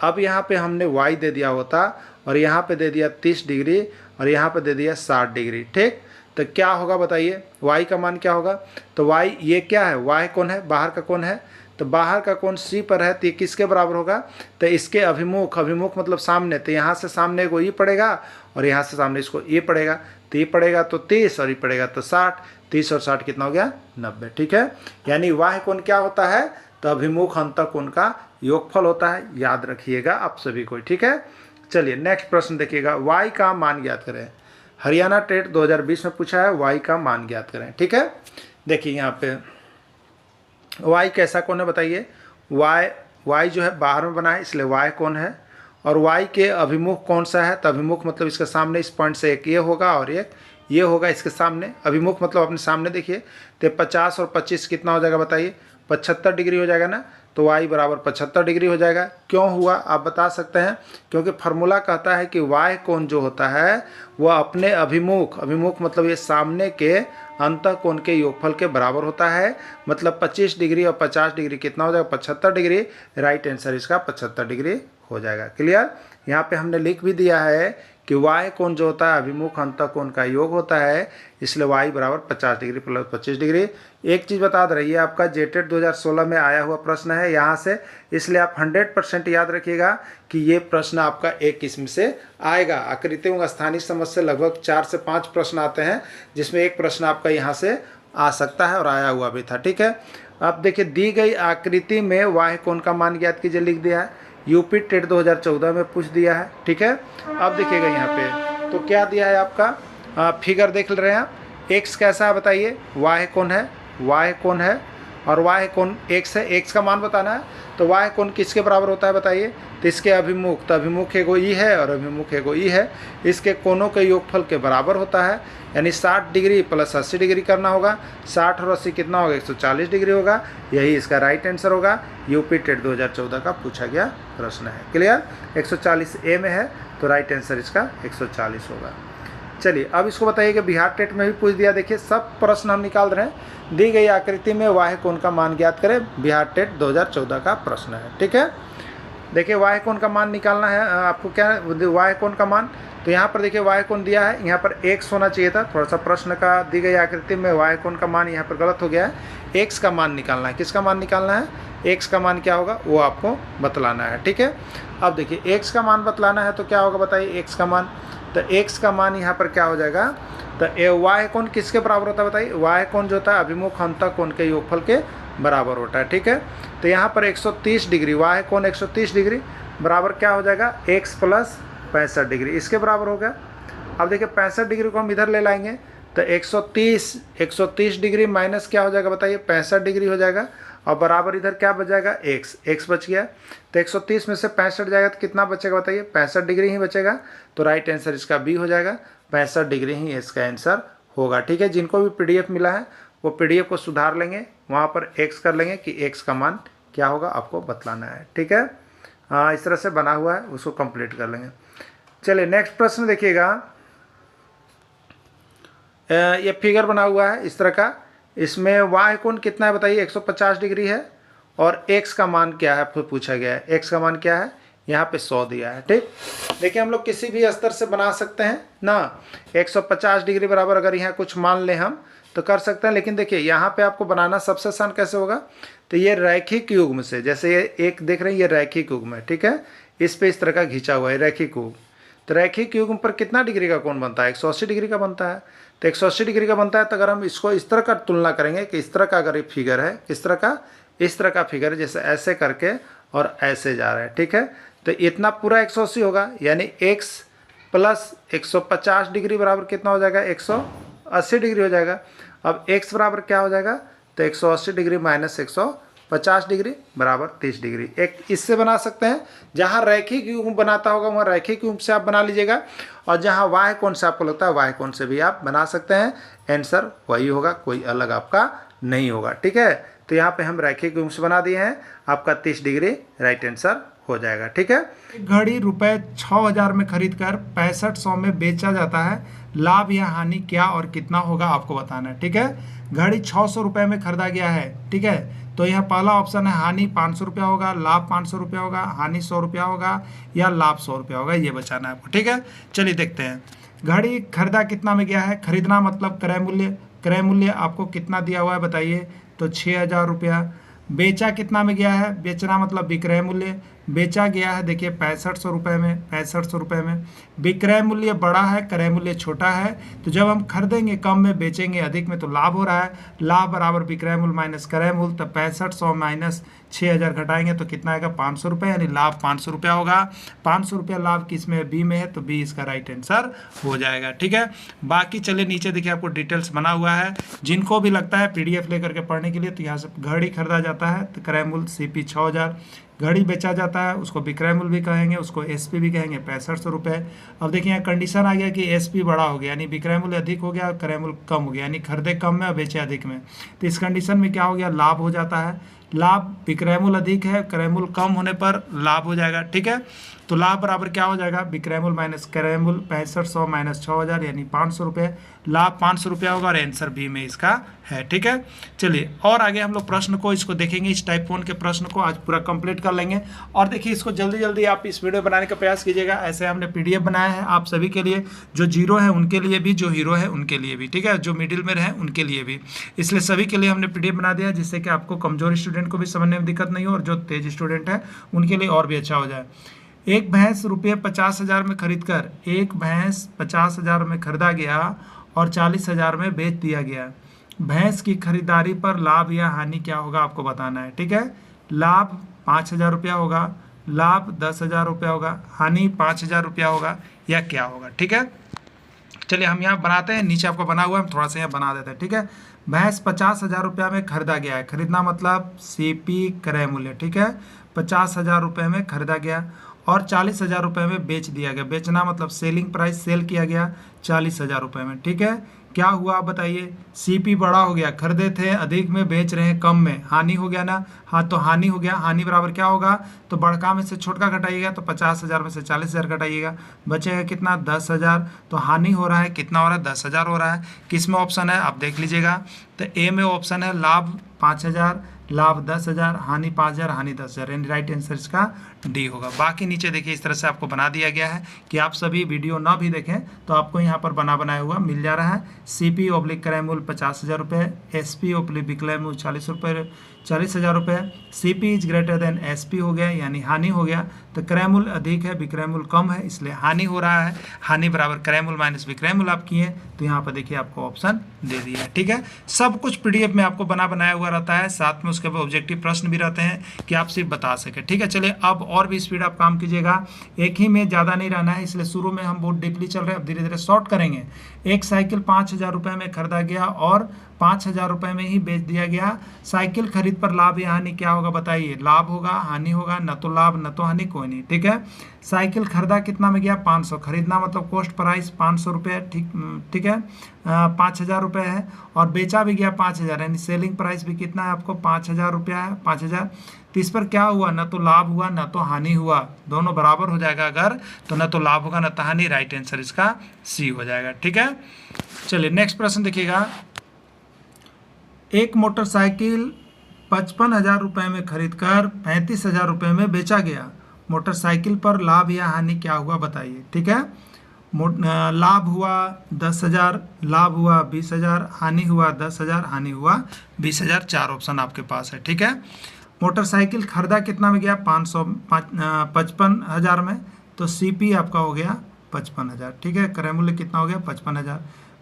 अब यहाँ पे हमने वाई दे दिया होता और यहाँ पे दे दिया 30 डिग्री और यहाँ पे दे दिया 60 डिग्री, ठीक। तो क्या होगा बताइए, y का मान क्या होगा, तो y ये क्या है, वाह्य कोण है, बाहर का कोण है, तो बाहर का कोण c पर है, तो ये किसके बराबर होगा, तो इसके अभिमुख, अभिमुख मतलब सामने, तो यहाँ से सामने को ये पड़ेगा और यहाँ से सामने इसको ये पड़ेगा, तो ये पड़ेगा तो 30 और ये पड़ेगा तो 60, 30 और 60 कितना हो गया, 90, ठीक है। यानी वाह्य कोण क्या होता है, तो अभिमुख अंतःकोण का योगफल होता है, याद रखिएगा आप सभी को, ठीक है। चलिए नेक्स्ट प्रश्न देखिएगा, y का मान ज्ञात करें। हरियाणा टेट 2020 में पूछा है, y का मान ज्ञात करें, ठीक है। देखिए यहाँ पे y कैसा कोण है बताइए, y जो है बाहर में बना है इसलिए y कोण है, और y के अभिमुख कौन सा है, तो अभिमुख मतलब इसके सामने, इस पॉइंट से एक ये होगा और एक ये होगा इसके सामने। अभिमुख मतलब अपने सामने देखिए, तो 50 और 25 कितना हो जाएगा बताइए, 75 डिग्री हो जाएगा ना, तो y बराबर 75 डिग्री हो जाएगा। क्यों हुआ आप बता सकते हैं? क्योंकि फार्मूला कहता है कि y कोण जो होता है वह अपने अभिमुख मतलब ये सामने के अंतः कोण के योगफल के बराबर होता है। मतलब 25 डिग्री और 50 डिग्री कितना हो जाएगा? 75 डिग्री। राइट आंसर इसका 75 डिग्री हो जाएगा। क्लियर? यहाँ पे हमने लिख भी दिया है कि y कोण जो होता है अभिमुख अंतः कोण का योग होता है, इसलिए y बराबर 50 डिग्री प्लस 25 डिग्री। एक चीज़ बता दे रही है, आपका जेटेट 2016 में आया हुआ प्रश्न है यहाँ से, इसलिए आप 100% याद रखिएगा कि ये प्रश्न आपका एक किस्म से आएगा। आकृतियों का स्थानिक समझ से लगभग 4 से 5 प्रश्न आते हैं, जिसमें एक प्रश्न आपका यहाँ से आ सकता है और आया हुआ भी था। ठीक है, अब देखिए दी गई आकृति में y कोण का मान ज्ञात कीजिए, लिख दिया है। यूपी टेट 2014 में पूछ दिया है। ठीक है, अब देखिएगा यहाँ पे तो क्या दिया है आपका फिगर देख रहे हैं आप। x कैसा है बताइए? y कोण है, y कोण है और y कोण x है। x का मान बताना है, तो y कोण किसके बराबर होता है बताइए? तो इसके अभिमुख, तो अभिमुख एगो ई है और अभिमुख एगो ई है, इसके कोणों के योगफल के बराबर होता है। यानी 60 डिग्री प्लस 80 डिग्री करना होगा। 60 और 80 कितना होगा? 140 डिग्री होगा। यही इसका राइट आंसर होगा। यूपी टेट 2014 का पूछा गया प्रश्न है। क्लियर? 140 ए में है, तो राइट आंसर इसका 140 होगा। चलिए अब इसको बताइए कि बिहार टेट में भी पूछ दिया। देखिए सब प्रश्न हम निकाल रहे हैं। दी गई आकृति में y कोण का मान ज्ञात करें, बिहार टेट 2014 का प्रश्न है। ठीक है, देखिए y कोण का मान निकालना है आपको। क्या y कोण का मान? तो यहाँ पर देखिए y कोण दिया है, यहाँ पर x होना चाहिए था। थोड़ा सा प्रश्न का दी गई आकृति में y कोण का मान यहाँ पर गलत हो गया है। x का मान निकालना है। किसका मान निकालना है? x का मान क्या होगा वो आपको बतलाना है। ठीक है, अब देखिए x का मान बतलाना है तो क्या होगा बताइए? x का मान, तो x का मान यहाँ पर क्या हो जाएगा? तो y कोण किसके बराबर होता है बताइए? y कोण जो होता है अभिमुख अंतः कोण के योगफल के बराबर होता है। ठीक है, तो यहाँ पर 130 डिग्री, y कोण 130 डिग्री बराबर क्या हो जाएगा? x प्लस 65 डिग्री, इसके बराबर हो गया। अब देखिए 65 डिग्री को हम इधर ले लाएंगे, तो 130 डिग्री माइनस क्या हो जाएगा बताइए? 65 डिग्री हो जाएगा। और बराबर इधर क्या बच जाएगा? x बच गया। तो 130 में से 65 जाएगा तो कितना बचेगा बताइए? 65 डिग्री ही बचेगा। तो राइट आंसर इसका बी हो जाएगा। 65 डिग्री ही इसका आंसर होगा। ठीक है, जिनको भी PDF मिला है वो PDF को सुधार लेंगे, वहाँ पर x कर लेंगे कि x का मान क्या होगा आपको बतलाना है। ठीक है, इस तरह से बना हुआ है, उसको कंप्लीट कर लेंगे। चलिए नेक्स्ट प्रश्न देखिएगा। ये फिगर बना हुआ है इस तरह का। इसमें y कोण कितना है बताइए? 150 डिग्री है और x का मान क्या है फिर पूछा गया है। x का मान क्या है? यहाँ पे 100 दिया है। ठीक, देखिए हम लोग किसी भी स्तर से बना सकते हैं ना। 150 डिग्री बराबर अगर यहाँ कुछ मान लें हम तो कर सकते हैं, लेकिन देखिए यहाँ पे आपको बनाना सबसे आसान कैसे होगा? तो ये रैखिक युग्म से, जैसे ये एक देख रहे हैं ये रैखिक युग्म है। ठीक है, इस पे इस तरह का घिंचा हुआ है रैखिक युग्म। तो रैखिक युग्म पर कितना डिग्री का कोण बनता है? 180 डिग्री का बनता है। तो 180 डिग्री का बनता है, तो अगर हम इसको इस तरह का तुलना करेंगे कि इस तरह का अगर ये फिगर है, इस तरह का फिगर है, जैसे ऐसे करके और ऐसे जा रहा है। ठीक है, तो इतना पूरा 180 होगा, यानी x प्लस 150 डिग्री बराबर कितना हो जाएगा? 180 डिग्री हो जाएगा। अब x बराबर क्या हो जाएगा? तो 180 डिग्री माइनस 150 डिग्री बराबर 30 डिग्री। एक इससे बना सकते हैं, जहाँ रैखिक युग्म बनाता होगा वहाँ रैखिक युग्म से आप बना लीजिएगा, और जहाँ y कोण से आपको लगता है y कोण से भी आप बना सकते हैं। आंसर वही होगा, कोई अलग आपका नहीं होगा। ठीक है, तो यहाँ पे हम रैखिक युग्म से बना दिए हैं, आपका 30 डिग्री राइट आंसर हो जाएगा। ठीक है, घड़ी रुपए 6000 में खरीद कर 6500 में बेचा जाता है। लाभ या हानि क्या और कितना होगा आपको बताना है। ठीक है, घड़ी 600 रुपये में खरीदा गया है। ठीक है, तो यहाँ पहला ऑप्शन है हानि 500 रुपया होगा, लाभ 500 रुपया होगा, हानि 100 रुपया होगा या लाभ 100 रुपया होगा, ये बचाना है आपको। ठीक है, चलिए देखते हैं। घड़ी खरीदा कितना में गया है? खरीदना मतलब क्रय मूल्य, क्रय मूल्य आपको कितना दिया हुआ है बताइए? तो 6000 रुपया। बेचा कितना में गया है? बेचना मतलब विक्रय मूल्य, बेचा गया है देखिए 6500 रुपये में, 6500 रुपये में। विक्रय मूल्य बड़ा है, क्रय मूल्य छोटा है, तो जब हम खरीदेंगे कम में बेचेंगे अधिक में तो लाभ हो रहा है। लाभ बराबर विक्रय मूल्य माइनस क्रय मूल्य, तो 6500 माइनस 6000 घटाएंगे तो कितना आएगा? 500 रुपये, यानी लाभ 500 रुपया होगा। 500 रुपया लाभ किस में है? बी में है, तो बी इसका राइट आंसर हो जाएगा। ठीक है, बाकी चलिए नीचे देखिए आपको डिटेल्स बना हुआ है, जिनको भी लगता है PDF लेकर के पढ़ने के लिए, तो यहाँ से घड़ी खरीदा जाता है तो क्रय मूल्य CP 6000, घड़ी बेचा जाता है उसको विक्रय मूल्य भी कहेंगे, उसको SP भी कहेंगे 6500 रुपये। अब देखिए यहाँ कंडीशन आ गया कि SP बड़ा हो गया, यानी विक्रय मूल्य अधिक हो गया और क्रय मूल्य कम हो गया, यानी खरीदे कम में और बेचे अधिक में। तो इस कंडीशन में क्या हो गया? लाभ हो जाता है। लाभ विक्रय मूल्य अधिक है, क्रय मूल्य कम होने पर लाभ हो जाएगा। ठीक है, तो लाभ बराबर क्या हो जाएगा, विक्रय मूल्य माइनस क्रय मूल्य, 6500 माइनस 6000 यानी 500 रुपये, लाभ 500 रुपया होगा और आंसर बी में इसका है। ठीक है, चलिए और आगे हम लोग प्रश्न को इसको देखेंगे, इस टाइप 1 के प्रश्न को आज पूरा कंप्लीट कर लेंगे। और देखिए इसको जल्दी जल्दी आप इस वीडियो बनाने का प्रयास कीजिएगा। ऐसे हमने PDF बनाया है आप सभी के लिए, जो जीरो है उनके लिए भी, जो हीरो है उनके लिए भी, ठीक है, जो मिडिल में रहे उनके लिए भी, इसलिए सभी के लिए हमने PDF बना दिया, जिससे कि आपको कमजोर स्टूडेंट को भी समझने में दिक्कत नहीं हो और जो तेज स्टूडेंट है उनके लिए और भी अच्छा हो जाए। एक भैंस रुपये 50,000 में खरीद कर, एक भैंस 50,000 में खरीदा गया और 40,000 में बेच दिया गया। भैंस की खरीदारी पर लाभ या हानि क्या होगा आपको बताना है। ठीक है, लाभ 5,000 रुपया होगा, लाभ 10,000 रुपया होगा, हानि 5,000 रुपया होगा, या क्या होगा। ठीक है, चलिए हम यहाँ बनाते हैं, नीचे आपको बना हुआ है, हम थोड़ा सा यहाँ बना देते हैं। ठीक है, भैंस 50,000 रुपया में खरीदा गया है, खरीदना मतलब CP क्रय मूल्य। ठीक है, 50,000 रुपये में खरीदा गया और 40,000 रुपये में बेच दिया गया, बेचना मतलब सेलिंग प्राइस, सेल किया गया 40,000 रुपये में। ठीक है, क्या हुआ आप बताइए, CP बड़ा हो गया, खरीदे थे अधिक में, बेच रहे हैं कम में, हानि हो गया ना। हाँ, तो हानि हो गया, हानि बराबर क्या होगा, तो बड़का में से छोटका घटाइएगा, तो 50,000 में से 40,000 घटाइएगा, बचेगा कितना 10,000। तो हानि हो रहा है, कितना हो रहा है 10,000 हो रहा है। किस में ऑप्शन है आप देख लीजिएगा, तो ए में ऑप्शन है लाभ 5,000, लाभ 10,000, हानि 5,000, हानि 10,000, यानी राइट आंसर इसका डी होगा। बाकी नीचे देखिए इस तरह से आपको बना दिया गया है कि आप सभी वीडियो ना भी देखें तो आपको यहाँ पर बनाया हुआ मिल जा रहा है। CP ऑब्लिक क्रय मूल्य 50,000 रुपये, SP ऑब्लिक विक्रय मूल्य 40,000 रुपये, CP is greater than SP हो गया यानी हानि हो गया, तो क्रय मूल्य अधिक है, विक्रय मूल्य कम है, इसलिए हानि हो रहा है। हानि बराबर क्रय मूल्य माइनस विक्रय मूल्य आप किए, तो यहाँ पर देखिए आपको ऑप्शन दे दिया है। ठीक है, सब कुछ PDF में आपको बनाया हुआ रहता है, साथ में उसके ऑब्जेक्टिव प्रश्न भी रहते हैं कि आप सिर्फ बता सके। ठीक है, चलिए अब और भी स्पीड आप काम कीजिएगा, एक ही में ज़्यादा नहीं रहना है, इसलिए शुरू में हम बहुत डीपली चल रहे हैं, अब धीरे धीरे शॉर्ट करेंगे। एक साइकिल 5,000 रुपये में खरीदा गया और 5,000 रुपये में ही बेच दिया गया। साइकिल खरीद पर लाभ या हानि क्या होगा बताइए, लाभ होगा, हानि होगा, न तो लाभ न तो हानि, कोई नहीं। ठीक है, साइकिल खरीदा कितना में गया 500, खरीदना मतलब कॉस्ट प्राइस 500 रुपये। ठीक है, 5,000 रुपये है और बेचा भी गया 5,000, यानी सेलिंग प्राइस भी कितना है आपको 5,000 रुपया है, 5,000। तो इस पर क्या हुआ, न तो लाभ हुआ न तो हानि हुआ, दोनों बराबर हो जाएगा अगर, तो न तो लाभ होगा न तो हानि, राइट आंसर इसका C हो जाएगा। ठीक है, चलिए नेक्स्ट प्रश्न देखिएगा। एक मोटरसाइकिल 55,000 रुपये में खरीदकर 35,000 रुपये में बेचा गया। मोटरसाइकिल पर लाभ या हानि क्या हुआ बताइए। ठीक है, लाभ हुआ 10,000, लाभ हुआ 20,000, हानि हुआ 10,000, हानि हुआ 20,000, 4 ऑप्शन आपके पास है। ठीक है, मोटरसाइकिल खरीदा कितना में गया 55,000 में, तो CP आपका हो गया 55,000। ठीक है, क्रय मूल्य कितना हो गया 55,000,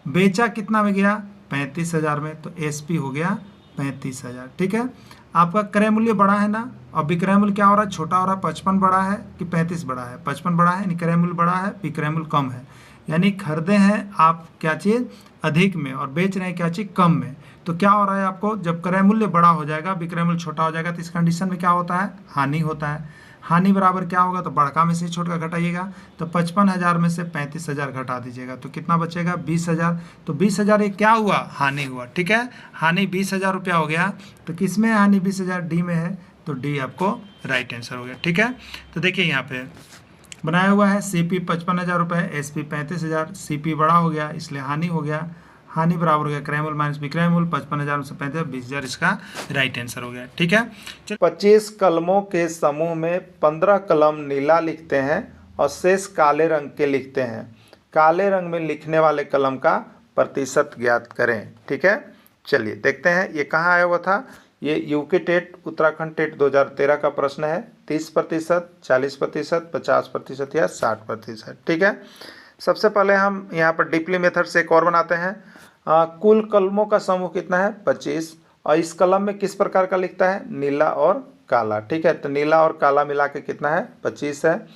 बेचा कितना में गया 35,000 में, तो SP हो गया 35,000। ठीक है, आपका क्रय मूल्य बड़ा है ना, और विक्रय मूल्य क्या हो रहा है, छोटा हो रहा है। 55 बड़ा है कि 35 बड़ा है, 55 बड़ा है यानी क्रय मूल्य बड़ा है, विक्रय मूल्य कम है, यानी खरीदे हैं आप क्या चीज़ अधिक में और बेच रहे हैं क्या चीज़ कम में। तो क्या हो रहा है आपको, जब क्रय मूल्य बड़ा हो जाएगा विक्रय मूल्य छोटा हो जाएगा, तो इस कंडीशन में क्या होता है, हानि होता है। हानि बराबर क्या होगा, तो बड़का में से छोटा घटाइएगा, तो 55,000 में से 35,000 घटा दीजिएगा, तो कितना बचेगा 20,000। तो 20,000 ये क्या हुआ, हानि हुआ। ठीक है, हानि 20,000 रुपया हो गया, तो किस में हानि 20,000, D में है, तो D आपको राइट आंसर हो गया। ठीक है, तो देखिए यहाँ पे बनाया हुआ है CP 55,000 रुपये, SP 35,000, CP बड़ा हो गया इसलिए हानि हो गया, हानि बराबर हो गया क्रय मूल्य माइनस विक्रय मूल्य, 55,000 में से 35,000, 20,000 इसका राइट आंसर हो गया। ठीक है, 25 कलमों के समूह में 15 कलम नीला लिखते हैं और शेष काले रंग के लिखते हैं। काले रंग में लिखने वाले कलम का प्रतिशत ज्ञात करें। ठीक है, चलिए देखते हैं ये कहाँ आया हुआ था। ये यूके टेट उत्तराखंड टेट 2013 का प्रश्न है। 30%, 40%, 50% या 60%। ठीक है, सबसे पहले हम यहाँ पर डीपली मेथड से एक और बनाते हैं। कुल कलमों का समूह कितना है 25, और इस कलम में किस प्रकार का लिखता है, नीला और काला। ठीक है, तो नीला और काला मिला के कितना है 25 है।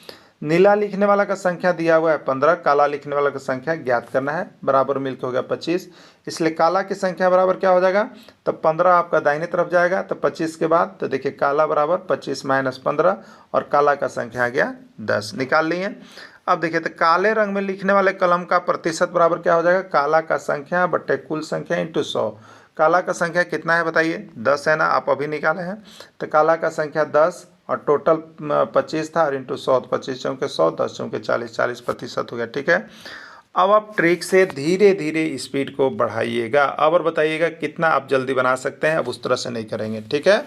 नीला लिखने वाला का संख्या दिया हुआ है 15, काला लिखने वाला का संख्या ज्ञात करना है, बराबर मिलकर हो गया 25, इसलिए काला की संख्या बराबर क्या हो जाएगा, तो 15 आपका दाहिने तरफ जाएगा, तो 25 के बाद तो देखिए काला बराबर 25 माइनस 15 और काला का संख्या आ गया 10, निकाल लिए। अब देखिए तो काले रंग में लिखने वाले कलम का प्रतिशत बराबर क्या हो जाएगा, काला का संख्या बट्टे कुल संख्या इंटू 100। काला का संख्या कितना है बताइए, 10 है ना, आप अभी निकाले हैं। तो काला का संख्या 10 और टोटल 25 था और इंटू 100, 25 चौके 100, 10 चौके 40, 40% हो गया। ठीक है, अब आप ट्रिक से धीरे धीरे स्पीड को बढ़ाइएगा। अब और बताइएगा कितना आप जल्दी बना सकते हैं। अब उस तरह से नहीं करेंगे। ठीक है,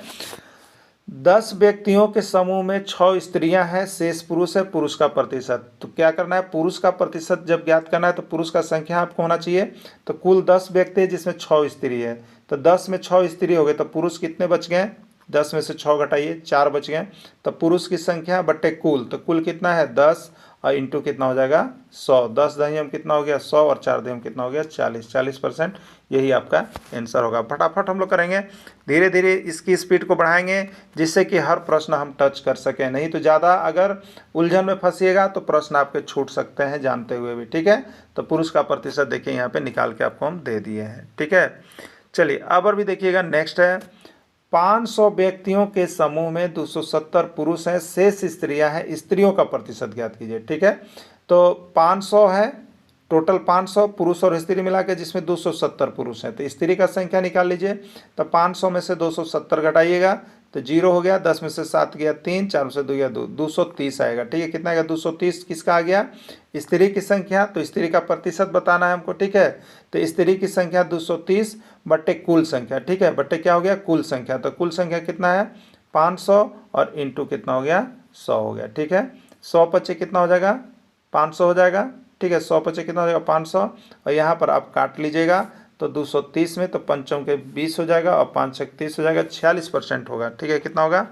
10 व्यक्तियों के समूह में 6 स्त्रियां हैं, शेष पुरुष है। पुरुष का प्रतिशत, तो क्या करना है, पुरुष का प्रतिशत जब ज्ञात करना है तो पुरुष का संख्या आपको होना चाहिए। तो कुल 10 व्यक्ति है जिसमें 6 स्त्री है, तो 10 में 6 स्त्री हो गए, तो पुरुष कितने बच गए, 10 में से 6 घटाइए, 4 बच गए। तो पुरुष की संख्या बटे कुल, तो कुल कितना है 10 और इंटू कितना हो जाएगा 100, 10 दहियम कितना हो गया 100 और 4 दहियम कितना हो गया 40, 40%। यही आपका आंसर होगा। फटाफट हम लोग करेंगे, धीरे धीरे इसकी स्पीड को बढ़ाएंगे जिससे कि हर प्रश्न हम टच कर सकें। नहीं तो ज़्यादा अगर उलझन में फंसिएगा तो प्रश्न आपके छूट सकते हैं जानते हुए भी। ठीक है, तो पुरुष का प्रतिशत देखिए यहाँ पे निकाल के आपको हम दे दिए हैं। ठीक है, चलिए अब और भी देखिएगा। नेक्स्ट है 500 व्यक्तियों के समूह में 270 पुरुष हैं, शेष स्त्रियां हैं, स्त्रियों का प्रतिशत ज्ञात कीजिए। ठीक है, तो 500 है, टोटल 500 पुरुष और स्त्री मिला के, जिसमें 270 पुरुष हैं। तो स्त्री का संख्या निकाल लीजिए। तो 500 में से 270 घटाइएगा तो 0 हो गया, 10 में से 7 गया 3, 4 में से 2 गया 2, 230 आएगा। ठीक है, कितना आएगा 230 किसका आ गया, स्त्री की संख्या। तो स्त्री का प्रतिशत बताना है हमको। ठीक है, तो स्त्री की संख्या 230 बट्टे कुल संख्या। ठीक है, बट्टे क्या हो गया कुल संख्या, तो कुल संख्या कितना है 500 और इंटू कितना हो गया 100 हो गया। ठीक है, 100 पचे कितना हो जाएगा 500 हो जाएगा। ठीक है, 100 पचे कितना हो जाएगा 500, और यहाँ पर आप काट लीजिएगा तो 230 में तो 5 के 20 हो जाएगा और 5 छक 30 हो जाएगा, 46% होगा। ठीक है, कितना होगा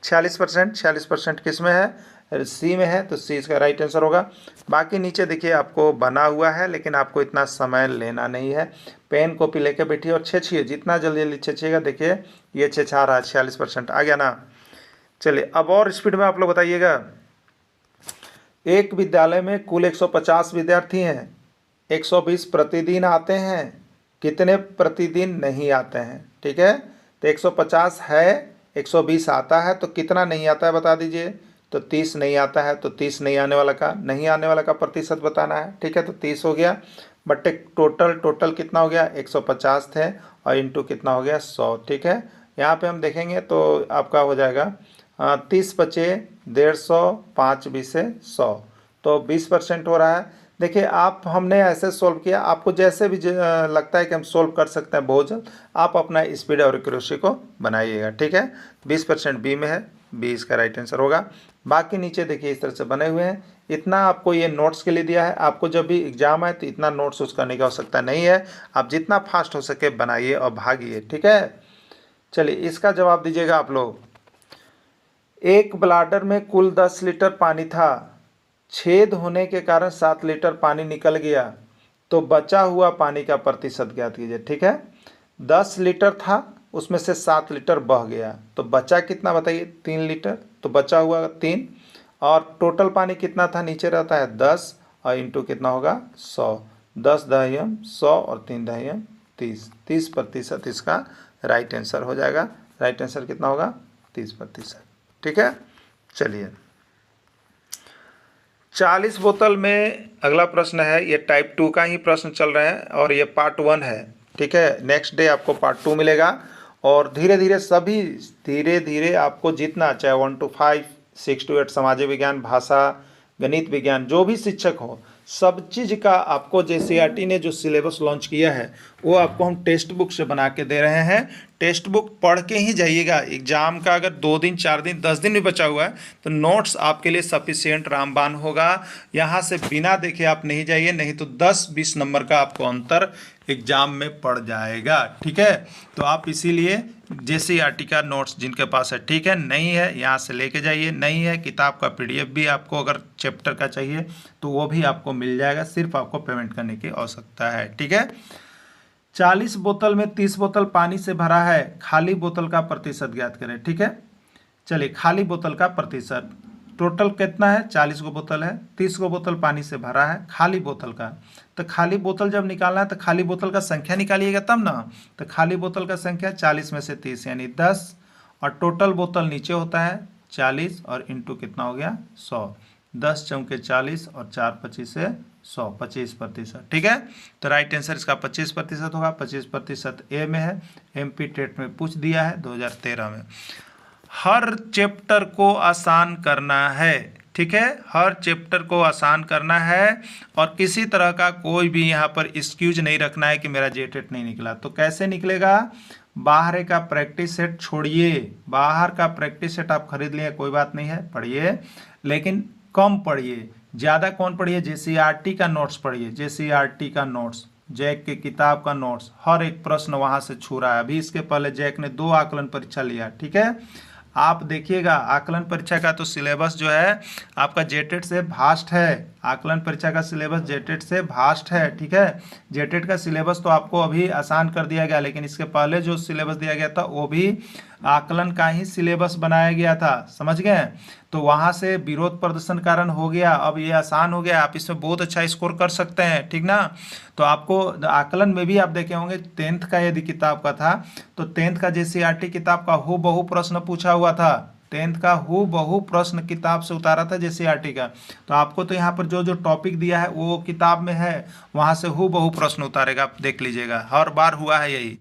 46%। 46% किस में है, सी में है, तो सी इसका राइट आंसर होगा। बाकी नीचे देखिए आपको बना हुआ है, लेकिन आपको इतना समय लेना नहीं है। पेन कॉपी लेके बैठिए और छेछिए, जितना जल्दी जल्दी छेछिएगा। देखिए ये छेछा रहा है, 46% आ गया ना। चलिए अब और स्पीड में आप लोग बताइएगा। एक विद्यालय में कुल 150 विद्यार्थी हैं, 120 प्रतिदिन आते हैं, कितने प्रतिदिन नहीं आते हैं। ठीक है, तो 150 है, 120 आता है, तो कितना नहीं आता है बता दीजिए। तो 30 नहीं आता है, तो 30 नहीं आने वाला का प्रतिशत बताना है। ठीक है, तो 30 हो गया बट्टे टोटल कितना हो गया 150 थे और इंटू कितना हो गया 100। ठीक है, यहाँ पे हम देखेंगे तो आपका हो जाएगा 30 बचे 150, 5 20 100, तो 20% हो रहा है। देखिए आप, हमने ऐसे सोल्व किया, आपको जैसे भी लगता है कि हम सोल्व कर सकते हैं बहुत जल्द, आप अपना स्पीड और एक्यूरेसी को बनाइएगा। ठीक है, 20% बी में है, बी इसका राइट आंसर होगा। बाकी नीचे देखिए इस तरह से बने हुए हैं। इतना आपको ये नोट्स के लिए दिया है, आपको जब भी एग्जाम है तो इतना नोट्स यूज़ करने की आवश्यकता नहीं है। आप जितना फास्ट हो सके बनाइए और भागिए। ठीक है, चलिए इसका जवाब दीजिएगा आप लोग। एक ब्लाडर में कुल 10 लीटर पानी था, छेद होने के कारण 7 लीटर पानी निकल गया, तो बचा हुआ पानी का प्रतिशत ज्ञात कीजिए। ठीक है, 10 लीटर था, उसमें से 7 लीटर बह गया, तो बचा कितना बताइए 3 लीटर, तो बचा हुआ 3, और टोटल पानी कितना था नीचे रहता है 10 और इंटू कितना होगा 100, 10 दहियम 100 और 3 दहियम 30, 30% इसका राइट आंसर हो जाएगा। राइट आंसर कितना होगा 30%। ठीक है, चलिए 40 बोतल में अगला प्रश्न है, ये टाइप 2 का ही प्रश्न चल रहा है और ये पार्ट 1 है। ठीक है, नेक्स्ट डे आपको पार्ट 2 मिलेगा। और धीरे धीरे आपको जितना, चाहे 1 to 5, 6 to 8 सामाजिक विज्ञान, भाषा, गणित विज्ञान, जो भी शिक्षक हो, सब चीज़ का आपको JCERT ने जो सिलेबस लॉन्च किया है वो आपको हम टेक्स्ट बुक से बना के दे रहे हैं। टेक्स्ट बुक पढ़ के ही जाइएगा। एग्जाम का अगर 2 दिन 4 दिन 10 दिन भी बचा हुआ है तो नोट्स आपके लिए सफिशिएंट रामबान होगा। यहाँ से बिना देखे आप नहीं जाइए, नहीं तो 10-20 नंबर का आपको अंतर एग्जाम में पड़ जाएगा। ठीक है, तो आप इसीलिए JCERT का नोट्स जिनके पास है, ठीक है, नहीं है यहाँ से लेके जाइए। नहीं है किताब का PDF भी आपको अगर चैप्टर का चाहिए तो वो भी आपको मिल जाएगा, सिर्फ आपको पेमेंट करने की आवश्यकता है। ठीक है, 40 बोतल में 30 बोतल पानी से भरा है, खाली बोतल का प्रतिशत ज्ञात करें। ठीक है, चलिए खाली बोतल का प्रतिशत, टोटल कितना है 40 गो बोतल है, 30 गो बोतल पानी से भरा है, खाली बोतल का। तो खाली बोतल जब निकालना है तो खाली बोतल का संख्या निकालिएगा तब ना। तो खाली बोतल का संख्या 40 में से 30 यानी 10, और टोटल बोतल नीचे होता है 40 और इंटू कितना हो गया 100, 10 चौके 40 और 4 25 से 100, 25%। ठीक है, तो राइट आंसर इसका 25% होगा। 25% ए में है, एमपी टेट में पूछ दिया है 2013 में। हर चैप्टर को आसान करना है। ठीक है, हर चैप्टर को आसान करना है और किसी तरह का कोई भी यहाँ पर एक्सक्यूज नहीं रखना है कि मेरा जेटेट नहीं निकला। तो कैसे निकलेगा? बाहर का प्रैक्टिस सेट छोड़िए, बाहर का प्रैक्टिस सेट आप खरीद लिए कोई बात नहीं है, पढ़िए, लेकिन कम पढ़िए, ज़्यादा कौन पढ़िए? जेसीईआरटी का नोट्स पढ़िए, जेसीईआरटी का नोट्स, जैक की किताब का नोट्स, हर एक प्रश्न वहाँ से छू रहा है। अभी इसके पहले जैक ने 2 आकलन परीक्षा लिया। ठीक है, आप देखिएगा आकलन परीक्षा का तो सिलेबस जो है आपका जेटेट से भास्ट है, आकलन परीक्षा का सिलेबस जेटेट से भास्ट है। ठीक है, जेटेट का सिलेबस तो आपको अभी आसान कर दिया गया, लेकिन इसके पहले जो सिलेबस दिया गया था वो भी आकलन का ही सिलेबस बनाया गया था, समझ गए? तो वहाँ से विरोध प्रदर्शन कारण हो गया, अब ये आसान हो गया, आप इसमें बहुत अच्छा स्कोर कर सकते हैं। ठीक ना, तो आपको आकलन में भी आप देखे होंगे 10th का यदि किताब का था तो 10th का जेसीईआरटी किताब का हूबहू प्रश्न पूछा हुआ था, 10th का हूबहू प्रश्न किताब से उतारा था जेसीईआरटी का। तो आपको तो यहाँ पर जो जो टॉपिक दिया है वो किताब में है, वहाँ से हूबहू प्रश्न उतारेगा, आप देख लीजिएगा, हर बार हुआ है यही।